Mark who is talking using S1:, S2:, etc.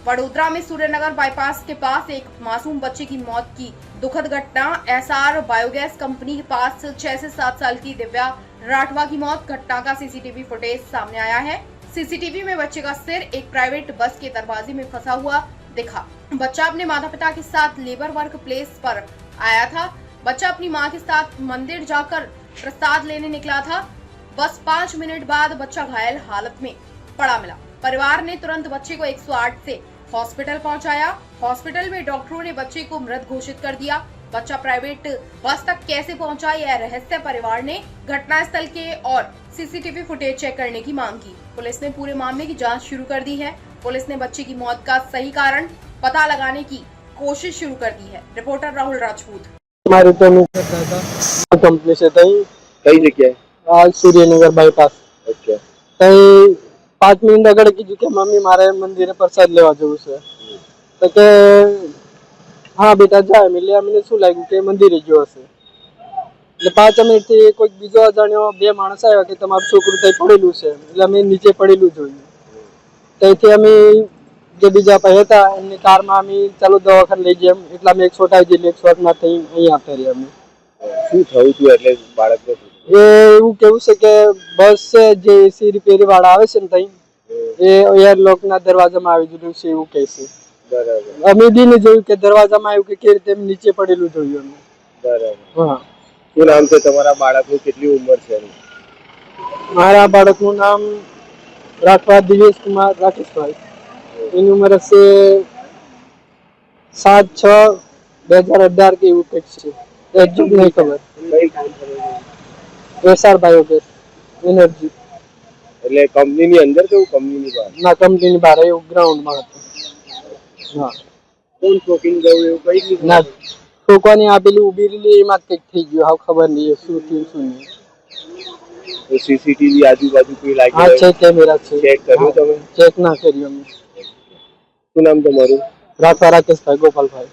S1: वडोदरा में सूर्यनगर बाईपास के पास एक मासूम बच्चे की मौत की दुखद घटना। एसआर बायोगैस कंपनी के पास 6 से 7 साल की दिव्या राठवा की मौत। घटना का सीसीटीवी फुटेज सामने आया है। सीसीटीवी में बच्चे का सिर एक प्राइवेट बस के दरवाजे में फंसा हुआ दिखा। बच्चा अपने माता पिता के साथ लेबर वर्क प्लेस पर आया था। बच्चा अपनी मां के साथ मंदिर जाकर प्रसाद लेने निकला था। बस 5 मिनट बाद बच्चा घायल हालत में पड़ा मिला। परिवार ने तुरंत बच्चे को 108 से हॉस्पिटल पहुंचाया। हॉस्पिटल में डॉक्टरों ने बच्चे को मृत घोषित कर दिया। बच्चा प्राइवेट बस तक कैसे पहुंचा, यह रहस्य परिवार ने घटनास्थल के और सीसीटीवी फुटेज चेक करने की मांग की। पुलिस ने पूरे मामले की जांच शुरू कर दी है। पुलिस ने बच्चे की मौत का सही कारण पता लगाने की कोशिश शुरू कर दी है। रिपोर्टर राहुल राजपूत।
S2: हमारे तो कंपनी से
S3: कई जगह
S2: आज सूर्यनगर बाईपास।
S3: अच्छा
S2: 5 मिनिट આગળ કીધું કે મમ્મી મારે મંદિરે પ્રસાદ લેવા જવું છે તો કે હા બેટા જા એટલે અમને શું લાગ્યું કે મંદિરે ગયો હશે એટલે 5 મિનિટથી કોઈક બીજો અજાણ્યો બે માણસ આવ્યા કે તમારું છોકરું ત્યાં પડેલું છે એટલે અમે નીચે પડેલું જોયું ત્યાંથી અમે જે બીજા ભાઈ હતા એમની કારમાં અમે ચાલો દવાખાને લઈ ગયા એટલે અમે 108 જેટલી 108 થઈ અહીંયા આવતા રહ્યા અમે
S3: શું થયું હતું એટલે બાળકને
S2: એવું કેવું છે કે બસ જે એસી રિપેરી વાળા આવે છે ને ત્યાં એ એરલોક ના દરવાજામાં આવી ગયું છે એવું કહે છે।
S3: બરાબર
S2: અમે બી ને જોયું કે દરવાજામાં આવ્યું કે કેવી રીતે નીચે પડેલું જોયું અમે।
S3: બરાબર
S2: હા
S3: શું નામ છે તમારા બાળકની કેટલી ઉંમર છે
S2: મારા બાળકનું નામ રાઠવા દિવેશ કુમાર રાકેશભાઈ એની ઉંમર હશે 7/6/2018 કે એવું કંઈક છે એક્ઝેક્ટ નહીં ખબર।
S3: કઈ કામ કરે છે
S2: એસઆર બાયોગેસ એનર્જી
S3: એટલે કંપનીની અંદર કે કંપનીની બહાર
S2: ના કંપનીની બહાર એવું ગ્રાઉન્ડમાં હતું। હા
S3: કોણ શોપિંગ ગયું એવું કઈ નહીં
S2: ના ઠોકવાની આપેલી ઊભી રહેલી એમાં કંઈક થઈ ગયું હાવ ખબર નહીં શું થયું શું નહીં।
S3: તો સીસીટીવી આજુબાજુ કોઈ લાગી
S2: હા છે કેમેરા છે
S3: ચેક કર્યું તમે
S2: ચેક ના કર્યું અમે।
S3: શું નામ તમારું
S2: રાઠવા રાકેશભાઈ ગોપાલભાઈ।